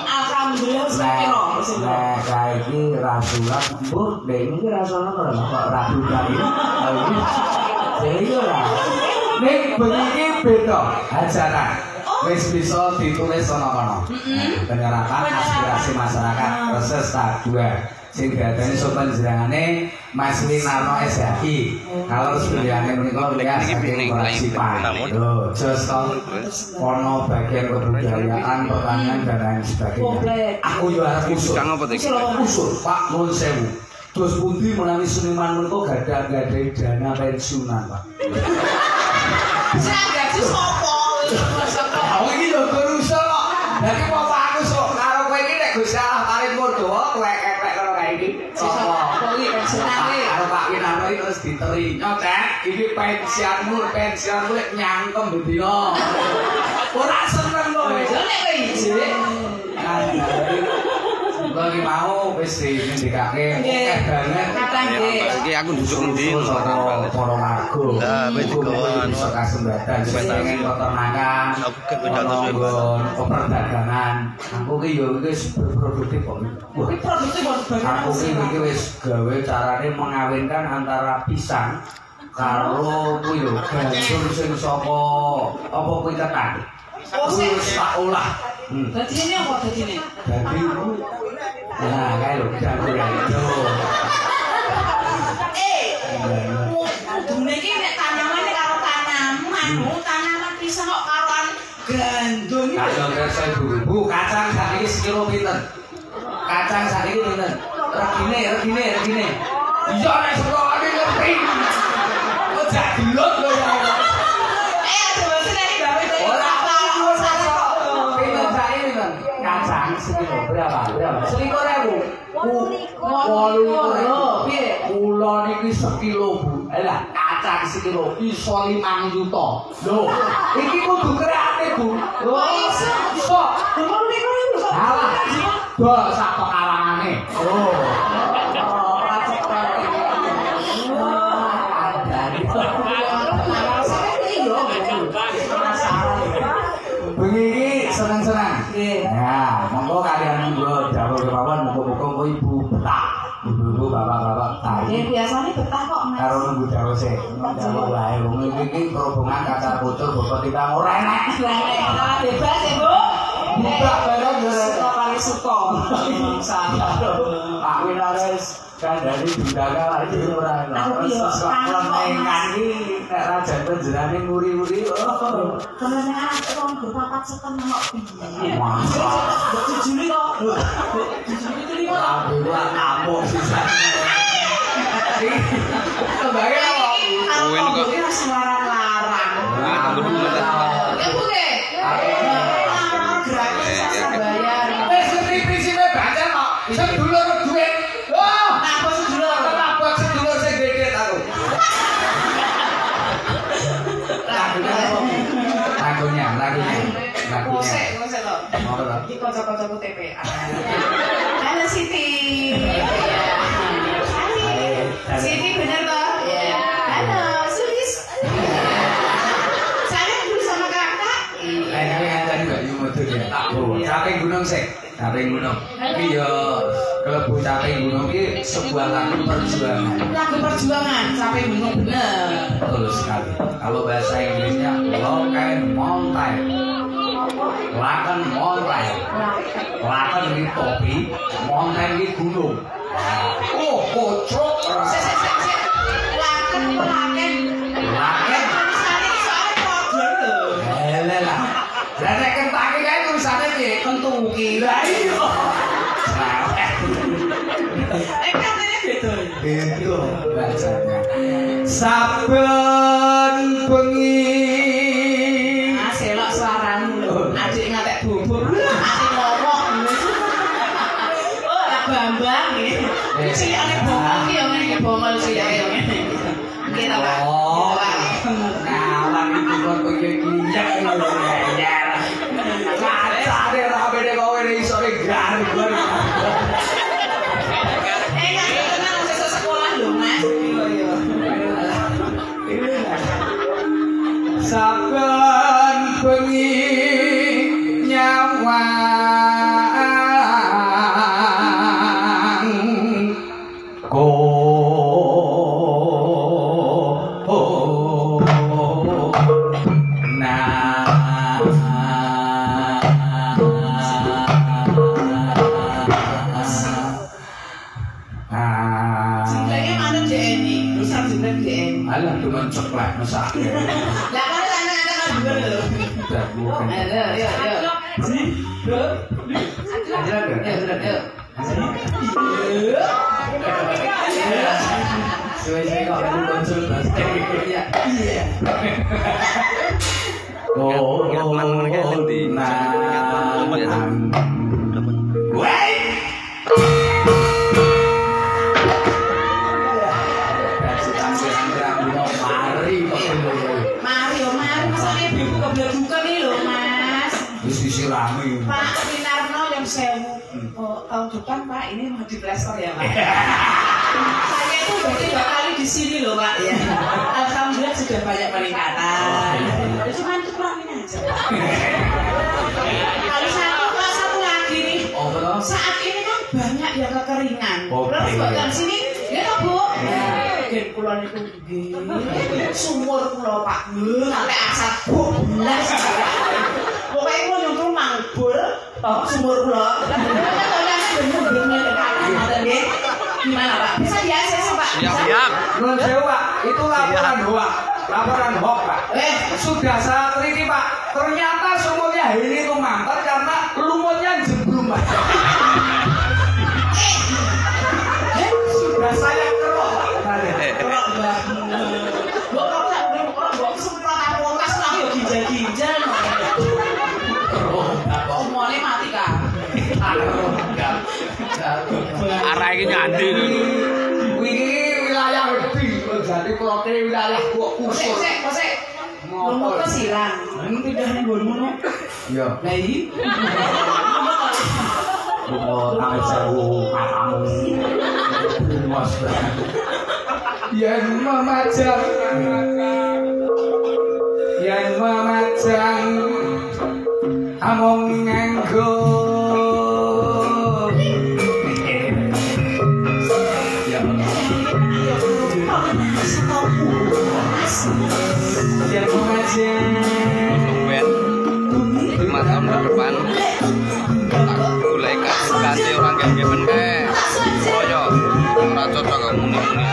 Alhamdulillah sekira. Nah, saiki rasulan mbur dene iki rasane kok rasulan iki. Iya lah. Nek bengi beda ajaran. Wis bisa ditulis ana kono. Penyerapan aspirasi masyarakat proses tahap 2. Sing diadani sopan jenengane Mas Winarno SHI. Kalau studiane menika kuliah saking Praksipan. Lho, jos ono bagian kebudayaan, pertanian dan lain sebagainya. Aku yo arep usul. Usul, Pak nuwun sewu. Dos pundi menawi seniman menika gadhah-gadhahi dana pensiunan, Pak. Saya gaji sapa? Aku iki lho guru usul kok. Dadi bapak aku sok karo kowe iki nek Gusti Allah tarik modho klek-klek karo kae iki. Sapa iki pensiunane? Karo Pak Winarno iki terus diteri. Nyocek, iki pensiunmu lek nyangkem bedina. Ora seneng kok. Nek kowe ijik. Lagi mau wis dindikake akeh banget. Iki aku ndusuk endi para margo. Lah wis digawa iso kasembatan pengen peternakan. Perdagangan. Aku ki yo wis berproduktif kok. Kuwi produktif Aku ki wis gawe carane mengawinkan antara pisang karo kuwi lho gandum sing saka apa kuwi tekan. Wis tak olah. Dadi ini apa dadine? Dadi nah, kayak lo gandum itu. Dune iki nek tanamane karo tanaman pisang kok karoan gandum. Ayo kersa ibu, kacang sakiki sekilo pinten? Kacang sakiki pinten? Regine. Iya nek sekolahe ngerti. Kok jadi lot lho ya. Aja wis nek gawe to. Ora pinten sakiki pinten? Kacang sekilo berapa? 1.000. 8.000. Piye? Kula niki sekilo, Bu. Lah, kacang sekilo iso 5 juta. Lho, iki kudu kreatif, Bu. Lho, iso. 8.000 kok. Alah, do sak pekalangane. Oh. Ora cekel. Bengi iki seneng-seneng. Ya, monggo kalian monggo dawuh kemawon muga-muga kowe ibu betah. Ibu bapak-bapak betah. Ya biasane betah kok, Mas. Karo nunggu dawuh sik. Dawuh wae wong iki perhubungan kacar bocor bocor kita ora enak. Bebas ya, Bu. Buka bareng suka kali suka. Salah. Pak Winares kandhani bundaga lah iki ora enak. Lenengan iki nek rajan penjerane nguri-nguri. Kemenangan wong berpapat setengah kok piye. Jujuri kok. Jujuri itu lima. Ora ngamuk sisan. Kembali apa? Kowe kok suara larang. Tunggu dulu ta. Ya Bu nggih. Gratis asa bayar. Wis ngerti prinsipe baca kok. Iso dulur duit. Oh, Napa sedulur? apa sedulur sing gede aku. Lagunya. Kosek to. Mau ora? Iki kanca-kancaku TPA. Halo Siti. Siti bener toh? Iya. Halo, Sulis. Saya dulu sama kakak. Ini ngancani gak nyumudun ya? Tak bawa. Caping gunung sih. Caping gunung. Ini ya kelebu caping gunung ini sebuah lagu perjuangan. Lagu perjuangan, caping gunung bener. Betul sekali. Kalau bahasa Inggrisnya Loken Mountain. Laken Mountain. Laken ini topi, mountain ini gunung. Oh, kocok. Laken. Laken. Tulisannya soalnya problem loh. Lah. Lah nek kentake kae tulisane piye? Kentuki. Lah iya. Katanya beda. Beda bacanya. Saben bengi. Ah, selok suaramu lho. Adik ngatek bubur. Adik ngomong. Oh, ada Bambang iki. Iki cilikane bongol iki ya ngene bongol cilike ya ngene. Nggih ta, Pak? Oh, kawan itu kok pengen ya. Kacane ra beda kowe iso gar-gar. Nggak kenal sesuk sekolah lho, Mas. Iya. Saben bengi nyawa masak. Lah kan anak-anak dulu lho. Udah bukan. Ayo. Suwe-suwe kok konsultasi. Iya. Oh, Mari, masane ibu keblek-blek iki lho, Mas. wis disirami. Pak Winarno yang 1000. Oh, tahun depan Pak ini mau diplester ya, Pak. Saya itu udah 3 kali di sini loh, Pak. Ya. Alhamdulillah sudah banyak peningkatan. Cuman kurang ini aja. Kalau satu lagi nih. Oh, betul. Saat ini kan banyak yang kekeringan. Oke. Terus buat sini, ya toh, Bu. Gen kulon itu nggih. Sumur kula Pak. Sampai asat blas. Pokoknya kula nyuntun mangbul toh sumur kula. Gimana Pak? Bisa diakses Pak? Siap. Nun sewu Pak, itu laporan hoak. Laporan hoax Pak. Sudah saya teliti Pak. Ternyata sumurnya ini tuh mampet karena lumutnya jeblum Pak. Sudah saya kerok Pak. Kerok banget. Mbok kok tak mbok semprot apokas lah yo ginjal-ginjal. Omone mati Kak. Arah iki nyandi. Wingi wilayah Wedi, jadi kloke wilayah kok kusut. Kosek. Lumut ke silang. Pindah ning nggonmu. Iya. Lah iki. Lumut nang sewu matamu. Mas. Yen memajang among nganggo ya yen memajang Ben 5 tahun ke depan mulai kasih orang yang gemen kae. Koyo ora cocok kok muni-muni.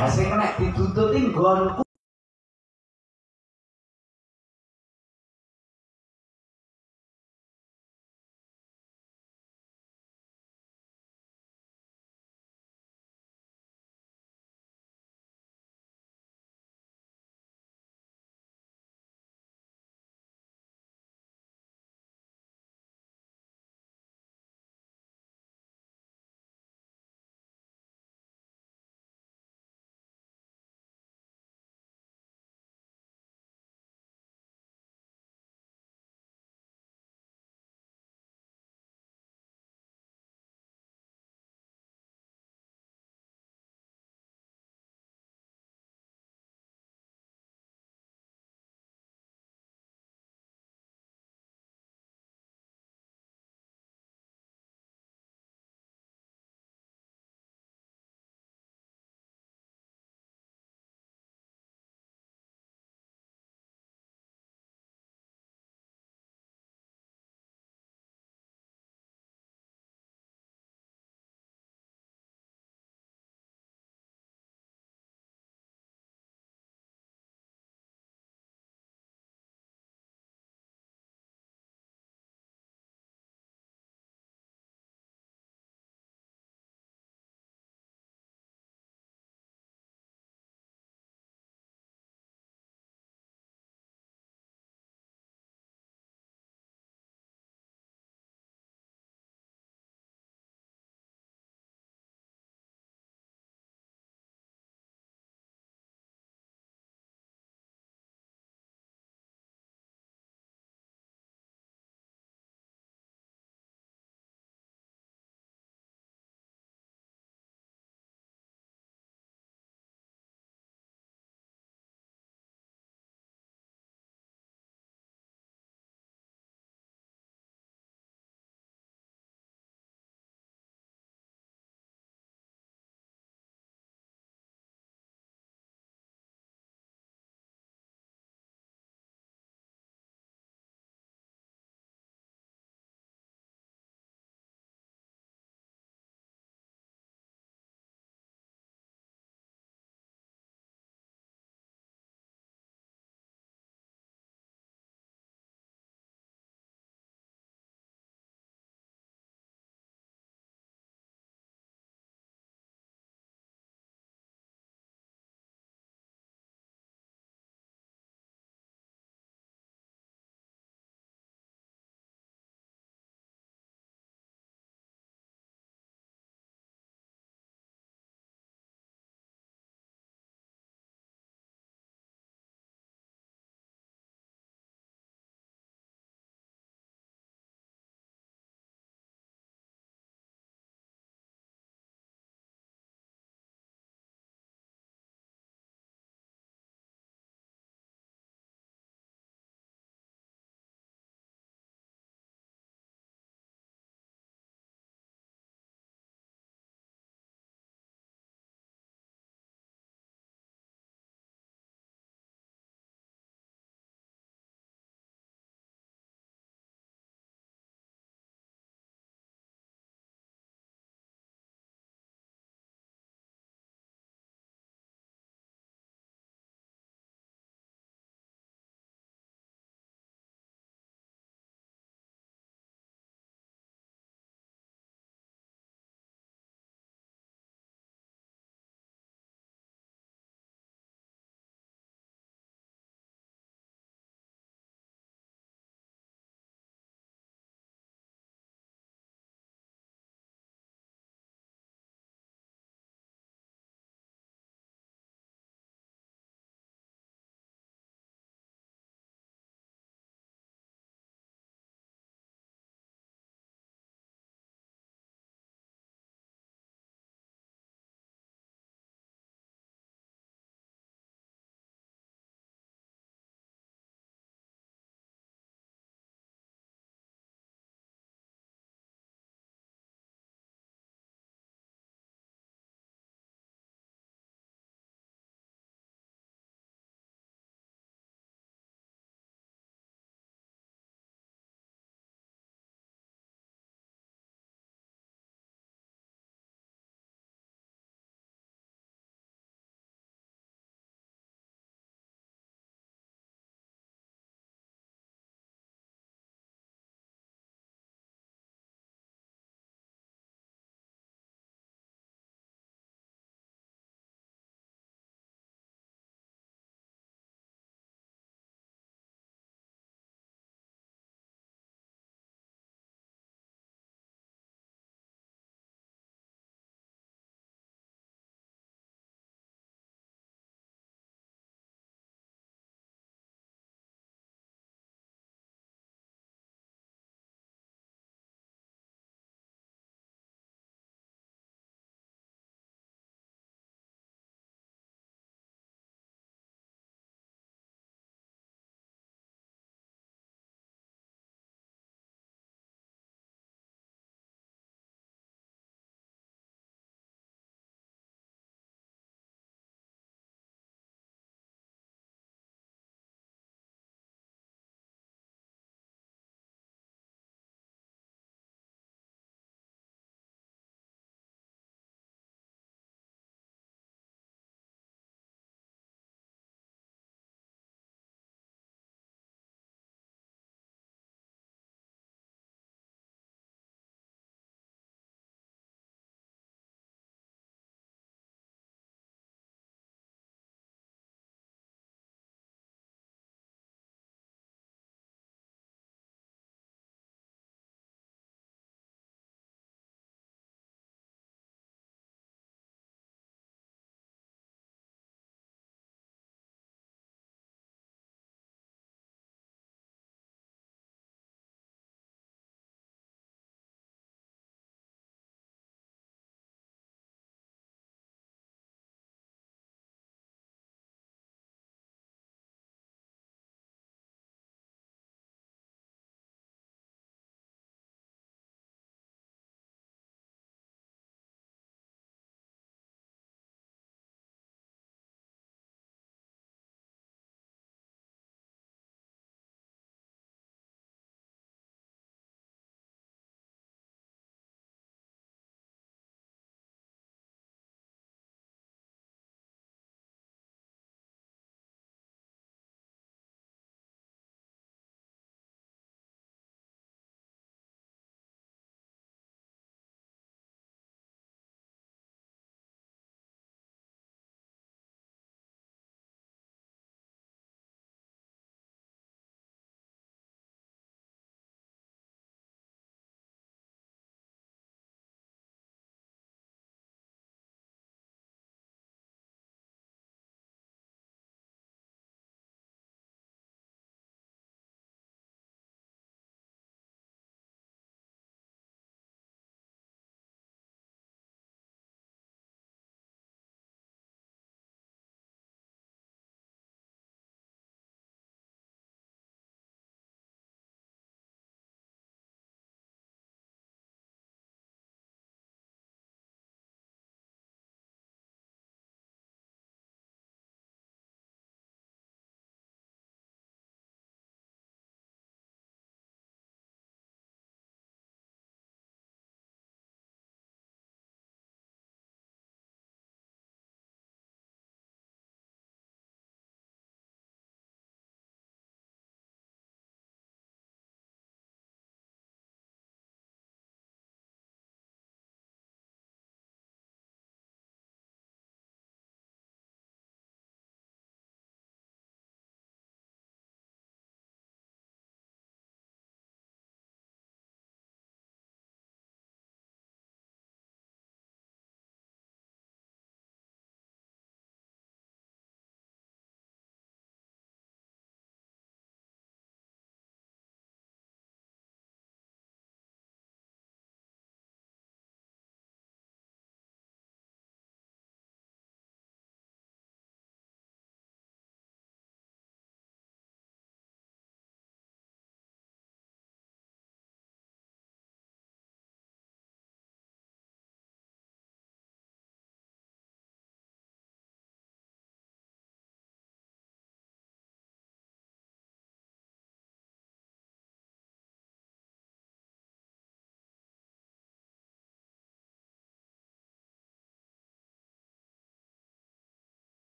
Asing nek ditututi nggonku